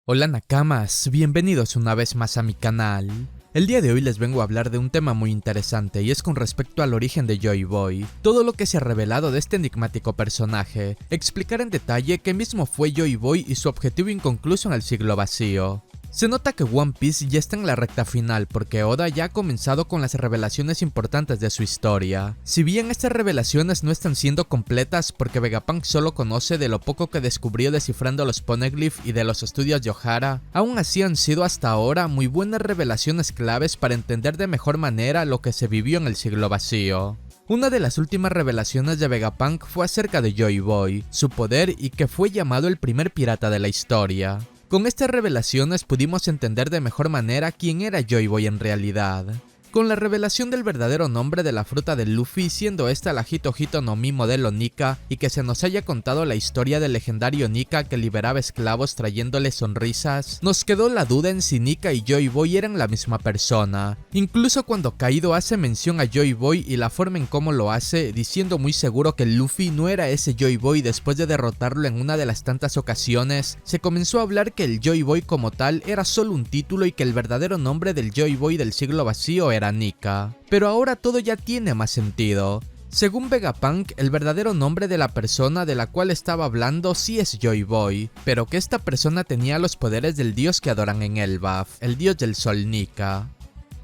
Hola Nakamas, bienvenidos una vez más a mi canal. El día de hoy les vengo a hablar de un tema muy interesante y es con respecto al origen de Joy Boy, todo lo que se ha revelado de este enigmático personaje, explicar en detalle qué mismo fue Joy Boy y su objetivo inconcluso en el siglo vacío. Se nota que One Piece ya está en la recta final porque Oda ya ha comenzado con las revelaciones importantes de su historia. Si bien estas revelaciones no están siendo completas porque Vegapunk solo conoce de lo poco que descubrió descifrando los Poneglyph y de los estudios de Ohara, aún así han sido hasta ahora muy buenas revelaciones claves para entender de mejor manera lo que se vivió en el siglo vacío. Una de las últimas revelaciones de Vegapunk fue acerca de Joy Boy, su poder y que fue llamado el primer pirata de la historia. Con estas revelaciones pudimos entender de mejor manera quién era Joy Boy en realidad. Con la revelación del verdadero nombre de la fruta de Luffy, siendo esta la Hito Hito no Mi modelo Nika, y que se nos haya contado la historia del legendario Nika que liberaba esclavos trayéndole sonrisas, nos quedó la duda en si Nika y Joy Boy eran la misma persona. Incluso cuando Kaido hace mención a Joy Boy y la forma en cómo lo hace, diciendo muy seguro que Luffy no era ese Joy Boy después de derrotarlo en una de las tantas ocasiones, se comenzó a hablar que el Joy Boy como tal era solo un título y que el verdadero nombre del Joy Boy del siglo vacío era Nika. Pero ahora todo ya tiene más sentido. Según Vegapunk, el verdadero nombre de la persona de la cual estaba hablando sí es Joy Boy, pero que esta persona tenía los poderes del dios que adoran en Elbaf, el dios del sol Nika.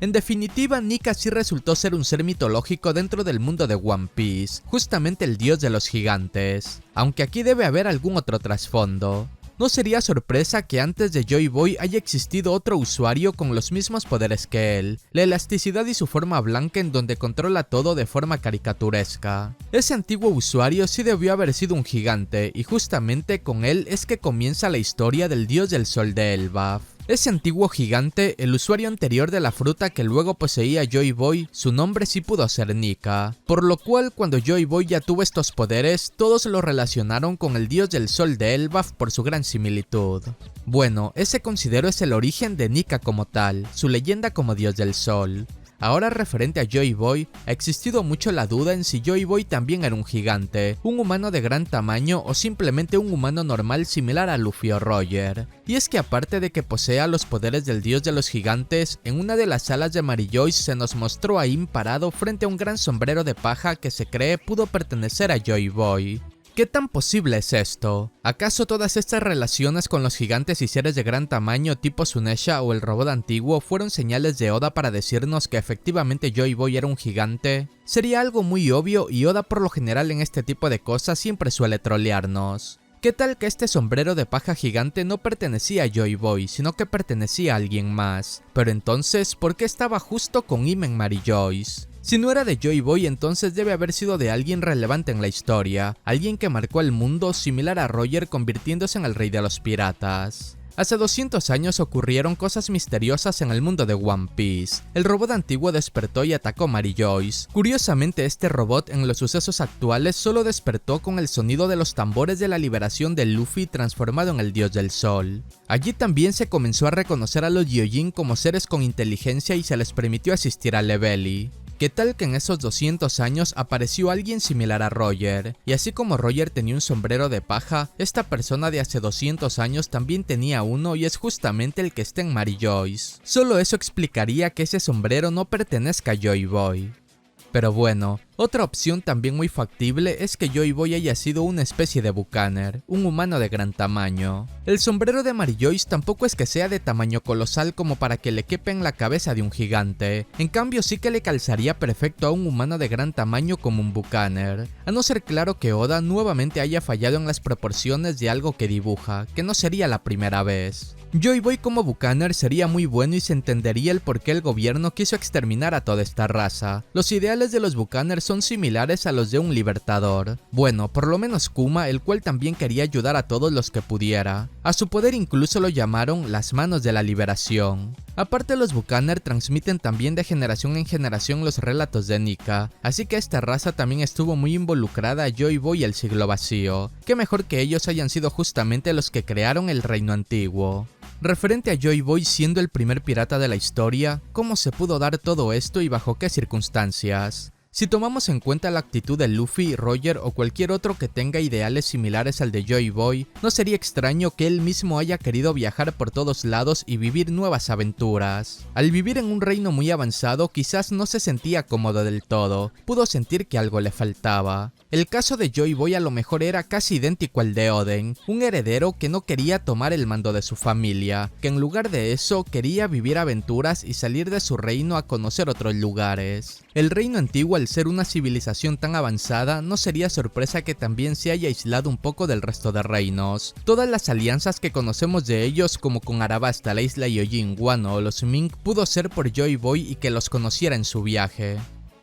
En definitiva, Nika sí resultó ser un ser mitológico dentro del mundo de One Piece, justamente el dios de los gigantes, aunque aquí debe haber algún otro trasfondo. No sería sorpresa que antes de Joy Boy haya existido otro usuario con los mismos poderes que él, la elasticidad y su forma blanca en donde controla todo de forma caricaturesca. Ese antiguo usuario sí debió haber sido un gigante y justamente con él es que comienza la historia del dios del sol de Elbaf. Ese antiguo gigante, el usuario anterior de la fruta que luego poseía Joy Boy, su nombre sí pudo ser Nika, por lo cual cuando Joy Boy ya tuvo estos poderes, todos lo relacionaron con el dios del sol de Elbaf por su gran similitud. Bueno, ese considero es el origen de Nika como tal, su leyenda como dios del sol. Ahora referente a Joy Boy, ha existido mucho la duda en si Joy Boy también era un gigante, un humano de gran tamaño o simplemente un humano normal similar a Luffy o Roger. Y es que aparte de que posea los poderes del dios de los gigantes, en una de las salas de Mary Joyce se nos mostró a Im parado frente a un gran sombrero de paja que se cree pudo pertenecer a Joy Boy. ¿Qué tan posible es esto? ¿Acaso todas estas relaciones con los gigantes y seres de gran tamaño tipo Sunesha o el robot antiguo fueron señales de Oda para decirnos que efectivamente Joy Boy era un gigante? Sería algo muy obvio y Oda por lo general en este tipo de cosas siempre suele trolearnos. ¿Qué tal que este sombrero de paja gigante no pertenecía a Joy Boy, sino que pertenecía a alguien más? Pero entonces, ¿por qué estaba justo con Im en Mary Joyce? Si no era de Joy Boy, entonces debe haber sido de alguien relevante en la historia, alguien que marcó el mundo similar a Roger convirtiéndose en el rey de los piratas. Hace 200 años ocurrieron cosas misteriosas en el mundo de One Piece. El robot antiguo despertó y atacó Mary Joyce. Curiosamente, este robot en los sucesos actuales solo despertó con el sonido de los tambores de la liberación de Luffy transformado en el dios del sol. Allí también se comenzó a reconocer a los Gyojin como seres con inteligencia y se les permitió asistir a Levely. ¿Qué tal que en esos 200 años apareció alguien similar a Roger? Y así como Roger tenía un sombrero de paja, esta persona de hace 200 años también tenía uno y es justamente el que está en Mary Joyce. Solo eso explicaría que ese sombrero no pertenezca a Joy Boy. Pero bueno, otra opción también muy factible es que Joy Boy haya sido una especie de Bucaner, un humano de gran tamaño. El sombrero de Mary Joyce tampoco es que sea de tamaño colosal como para que le quepa en la cabeza de un gigante, en cambio sí que le calzaría perfecto a un humano de gran tamaño como un Bucaner, a no ser claro que Oda nuevamente haya fallado en las proporciones de algo que dibuja, que no sería la primera vez. Joy Boy como Bucaner sería muy bueno y se entendería el por qué el gobierno quiso exterminar a toda esta raza. Los ideales de los Bucaners son similares a los de un libertador. Bueno, por lo menos Kuma, el cual también quería ayudar a todos los que pudiera. A su poder incluso lo llamaron las manos de la liberación. Aparte, los Bucaner transmiten también de generación en generación los relatos de Nika, así que esta raza también estuvo muy involucrada a Joy Boy y el siglo vacío. Qué mejor que ellos hayan sido justamente los que crearon el reino antiguo. Referente a Joy Boy siendo el primer pirata de la historia, ¿cómo se pudo dar todo esto y bajo qué circunstancias? Si tomamos en cuenta la actitud de Luffy, Roger o cualquier otro que tenga ideales similares al de Joy Boy, no sería extraño que él mismo haya querido viajar por todos lados y vivir nuevas aventuras. Al vivir en un reino muy avanzado, quizás no se sentía cómodo del todo, pudo sentir que algo le faltaba. El caso de Joy Boy a lo mejor era casi idéntico al de Oden, un heredero que no quería tomar el mando de su familia, que en lugar de eso quería vivir aventuras y salir de su reino a conocer otros lugares. El reino antiguo, al ser una civilización tan avanzada, no sería sorpresa que también se haya aislado un poco del resto de reinos. Todas las alianzas que conocemos de ellos, como con Arabasta, la isla Hyojin, Wano o los Mink, pudo ser por Joy Boy y que los conociera en su viaje.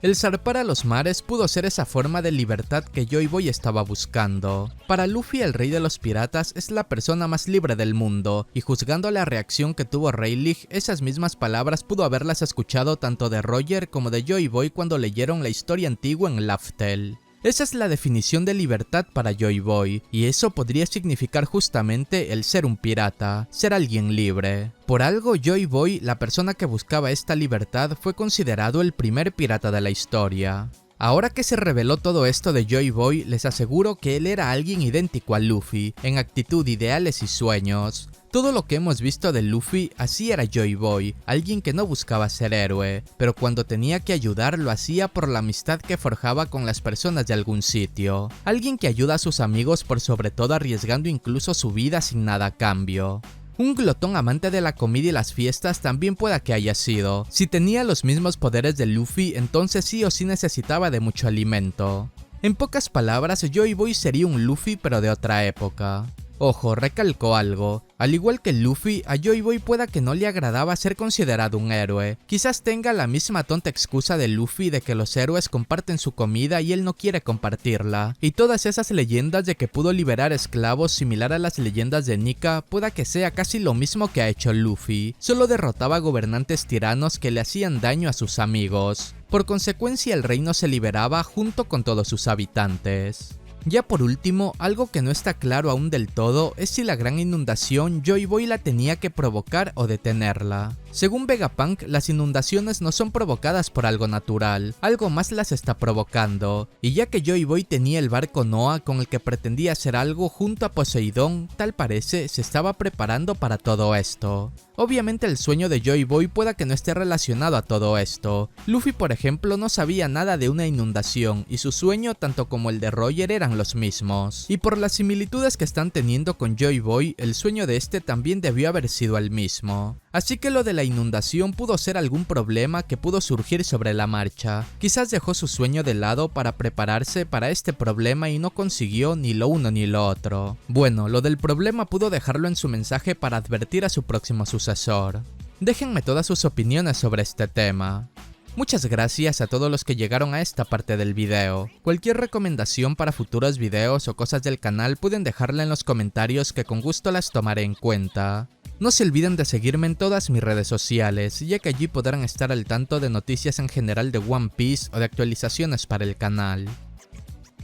El zarpar a los mares pudo ser esa forma de libertad que Joy Boy estaba buscando. Para Luffy, el rey de los piratas es la persona más libre del mundo, y juzgando la reacción que tuvo Rayleigh, esas mismas palabras pudo haberlas escuchado tanto de Roger como de Joy Boy cuando leyeron la historia antigua en Laugh Tale. Esa es la definición de libertad para Joy Boy, y eso podría significar justamente el ser un pirata, ser alguien libre. Por algo, Joy Boy, la persona que buscaba esta libertad, fue considerado el primer pirata de la historia. Ahora que se reveló todo esto de Joy Boy, les aseguro que él era alguien idéntico a Luffy, en actitud, ideales y sueños. Todo lo que hemos visto de Luffy, así era Joy Boy, alguien que no buscaba ser héroe, pero cuando tenía que ayudar lo hacía por la amistad que forjaba con las personas de algún sitio. Alguien que ayuda a sus amigos por sobre todo arriesgando incluso su vida sin nada a cambio. Un glotón amante de la comida y las fiestas también pueda que haya sido. Si tenía los mismos poderes de Luffy, entonces sí o sí necesitaba de mucho alimento. En pocas palabras, Joy Boy sería un Luffy pero de otra época. Ojo, recalco algo. Al igual que Luffy, a Joy Boy pueda que no le agradaba ser considerado un héroe. Quizás tenga la misma tonta excusa de Luffy de que los héroes comparten su comida y él no quiere compartirla. Y todas esas leyendas de que pudo liberar esclavos similar a las leyendas de Nika, pueda que sea casi lo mismo que ha hecho Luffy. Solo derrotaba gobernantes tiranos que le hacían daño a sus amigos. Por consecuencia, el reino se liberaba junto con todos sus habitantes. Ya por último, algo que no está claro aún del todo es si la gran inundación Joy Boy la tenía que provocar o detenerla. Según Vegapunk, las inundaciones no son provocadas por algo natural, algo más las está provocando, y ya que Joy Boy tenía el barco Noah con el que pretendía hacer algo junto a Poseidón, tal parece se estaba preparando para todo esto. Obviamente el sueño de Joy Boy pueda que no esté relacionado a todo esto. Luffy, por ejemplo, no sabía nada de una inundación y su sueño tanto como el de Roger eran los mismos. Y por las similitudes que están teniendo con Joy Boy, el sueño de este también debió haber sido el mismo. Así que lo de la inundación pudo ser algún problema que pudo surgir sobre la marcha. Quizás dejó su sueño de lado para prepararse para este problema y no consiguió ni lo uno ni lo otro. Bueno, lo del problema pudo dejarlo en su mensaje para advertir a su próximo sucesor. Déjenme todas sus opiniones sobre este tema. Muchas gracias a todos los que llegaron a esta parte del video. Cualquier recomendación para futuros videos o cosas del canal pueden dejarla en los comentarios que con gusto las tomaré en cuenta. No se olviden de seguirme en todas mis redes sociales, ya que allí podrán estar al tanto de noticias en general de One Piece o de actualizaciones para el canal.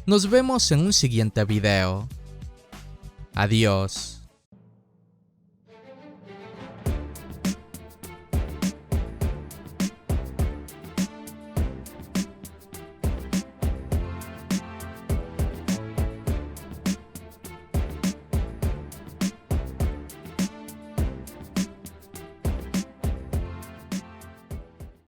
Nos vemos en un siguiente video. Adiós.